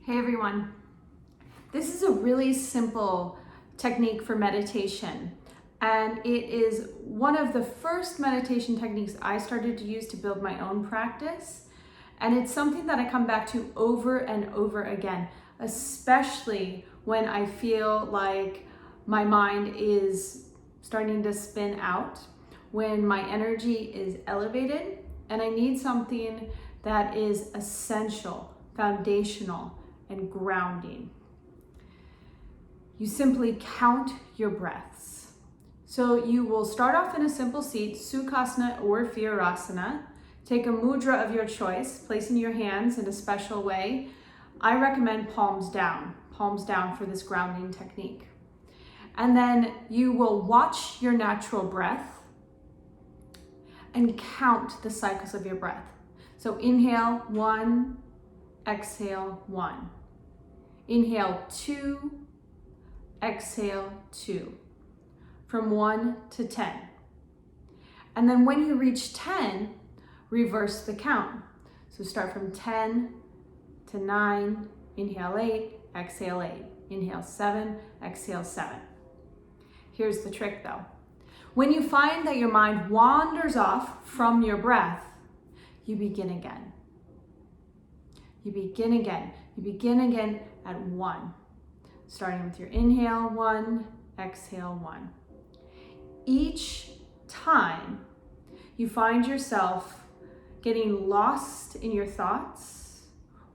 Hey everyone, this is a really simple technique for meditation, and it is one of the first meditation techniques I started to use to build my own practice, and it's something that I come back to over and over again, especially when I feel like my mind is starting to spin out, when my energy is elevated, and I need something that is essential, foundational, and grounding. You simply count your breaths. So you will start off in a simple seat, Sukhasana or Virasana. Take a mudra of your choice, placing your hands in a special way. I recommend palms down for this grounding technique. And then you will watch your natural breath and count the cycles of your breath. So inhale 1, exhale 1. Inhale 2, exhale 2. From 1 to 10. And then when you reach 10, reverse the count. So start from 10 to 9, inhale 8, exhale 8. Inhale 7, exhale 7. Here's the trick though. When you find that your mind wanders off from your breath, you begin again. You begin again. You begin again at 1. Starting with your inhale 1, exhale 1. Each time you find yourself getting lost in your thoughts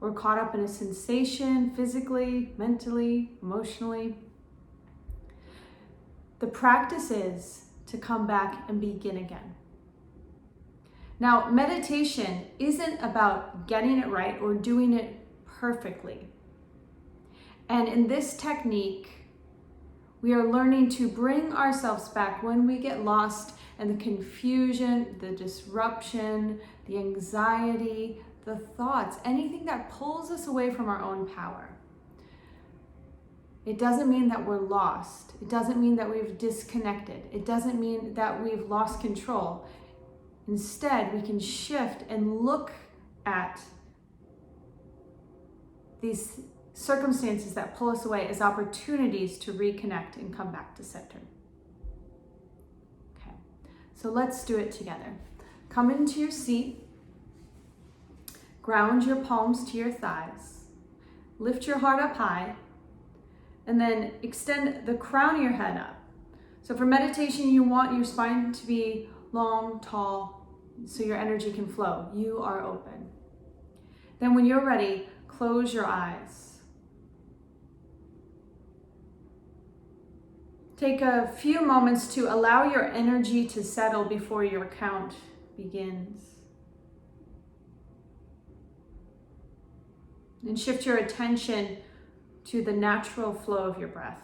or caught up in a sensation physically, mentally, emotionally, the practice is to come back and begin again. Now, meditation isn't about getting it right or doing it perfectly. And in this technique, we are learning to bring ourselves back when we get lost in the confusion, the disruption, the anxiety, the thoughts, anything that pulls us away from our own power. It doesn't mean that we're lost. It doesn't mean that we've disconnected. It doesn't mean that we've lost control. Instead, we can shift and look at these circumstances that pull us away as opportunities to reconnect and come back to center. Okay, so let's do it together. Come into your seat. Ground your palms to your thighs. Lift your heart up high. And then extend the crown of your head up. So for meditation, you want your spine to be long, tall, so your energy can flow. You are open. Then when you're ready, close your eyes. Take a few moments to allow your energy to settle before your count begins. And shift your attention to the natural flow of your breath.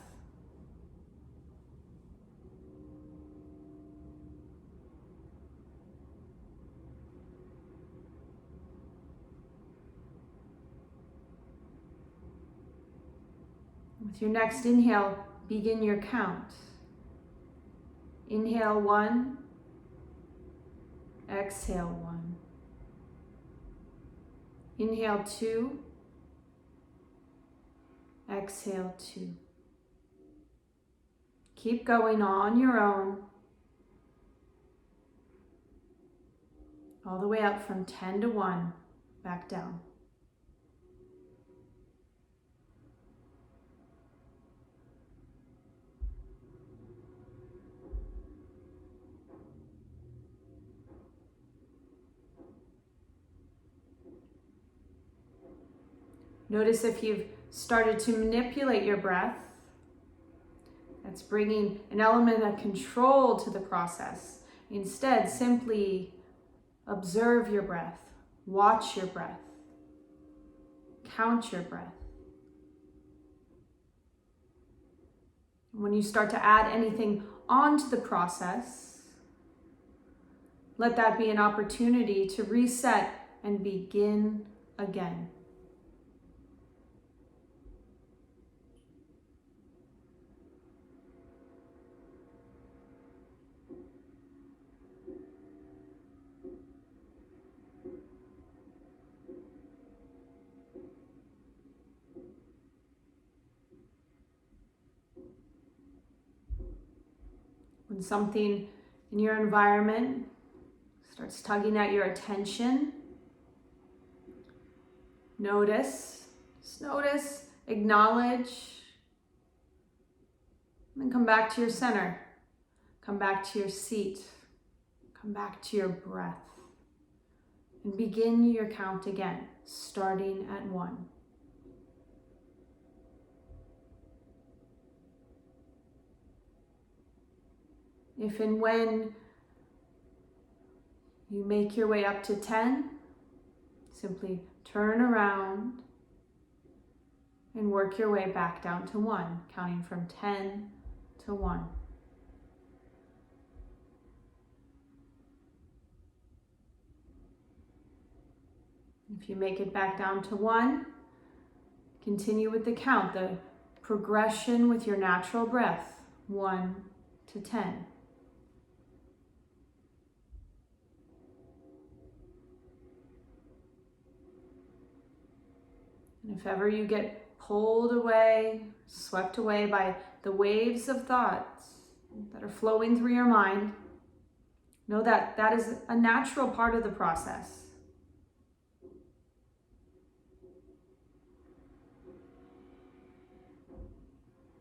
With your next inhale, begin your count. Inhale 1, exhale 1. Inhale 2, exhale 2. Keep going on your own, all the way up from 10 to 1, back down. Notice if you've started to manipulate your breath. That's bringing an element of control to the process. Instead, simply observe your breath, watch your breath, count your breath. When you start to add anything onto the process, let that be an opportunity to reset and begin again. When something in your environment starts tugging at your attention, notice, just notice, acknowledge, and then come back to your center. Come back to your seat. Come back to your breath. And begin your count again, starting at 1. If and when you make your way up to 10, simply turn around and work your way back down to 1, counting from 10 to 1. If you make it back down to 1, continue with the count, the progression with your natural breath, 1 to 10. And if ever you get pulled away, swept away by the waves of thoughts that are flowing through your mind, know that that is a natural part of the process.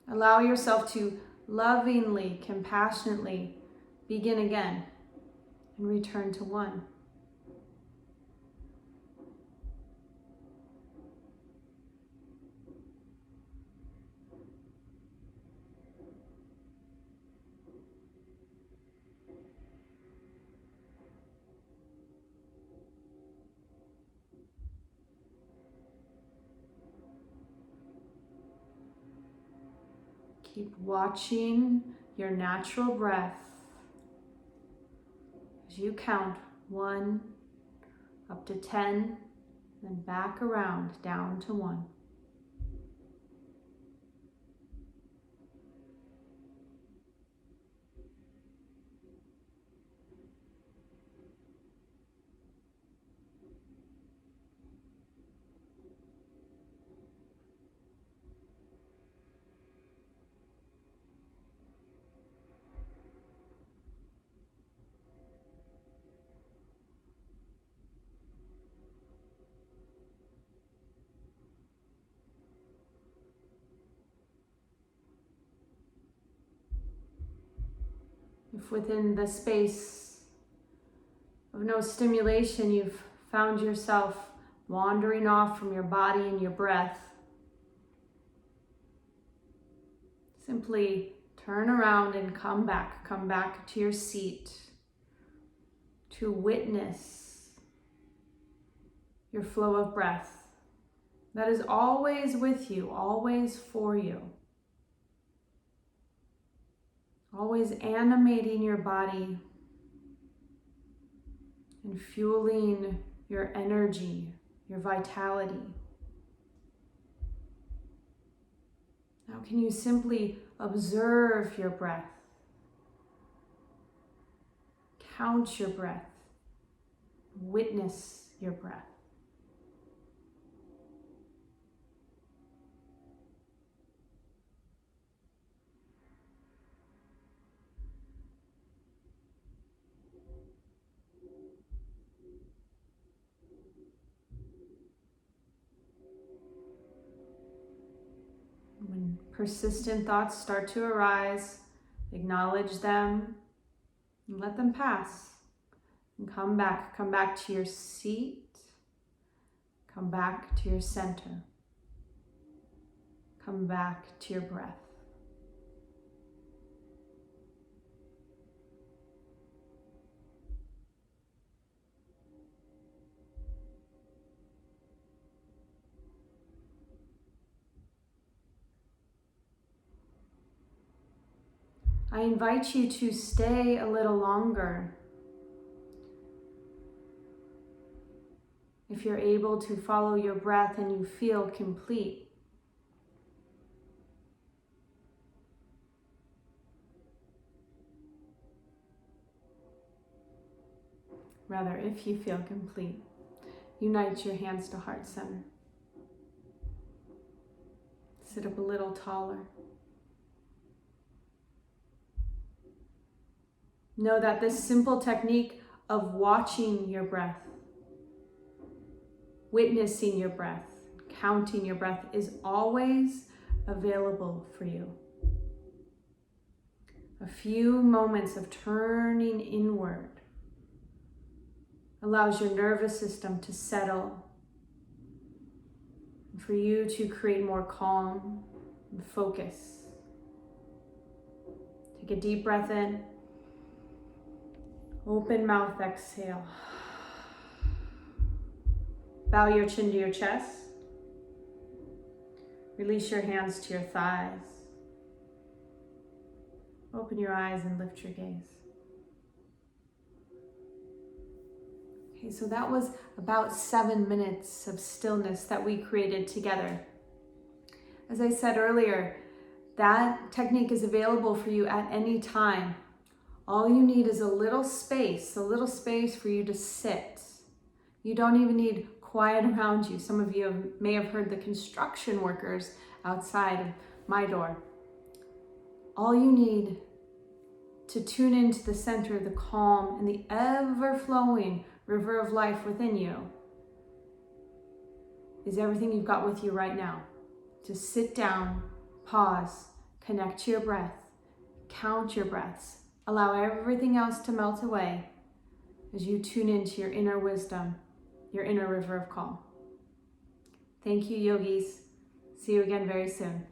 Allow yourself to lovingly, compassionately begin again and return to 1. Keep watching your natural breath as you count 1 up to 10, then back around down to 1. If within the space of no stimulation you've found yourself wandering off from your body and your breath, simply turn around and come back to your seat to witness your flow of breath that is always with you, always for you. Always animating your body and fueling your energy, your vitality. Now can you simply observe your breath, count your breath, witness your breath. When persistent thoughts start to arise, acknowledge them and let them pass. And come back to your seat, come back to your center, come back to your breath. I invite you to stay a little longer. If you're able to follow your breath and you feel complete. Rather, if you feel complete, unite your hands to heart center. Sit up a little taller. Know that this simple technique of watching your breath, witnessing your breath, counting your breath is always available for you. A few moments of turning inward allows your nervous system to settle and for you to create more calm and focus. Take a deep breath in. Open mouth, exhale. Bow your chin to your chest. Release your hands to your thighs. Open your eyes and lift your gaze. Okay, so that was about 7 minutes of stillness that we created together. As I said earlier, that technique is available for you at any time. All you need is a little space for you to sit. You don't even need quiet around you. Some of you may have heard the construction workers outside of my door. All you need to tune into the center, the calm, and the ever-flowing river of life within you is everything you've got with you right now. Just sit down, pause, connect to your breath, count your breaths, allow everything else to melt away as you tune into your inner wisdom, your inner river of calm. Thank you, yogis. See you again very soon.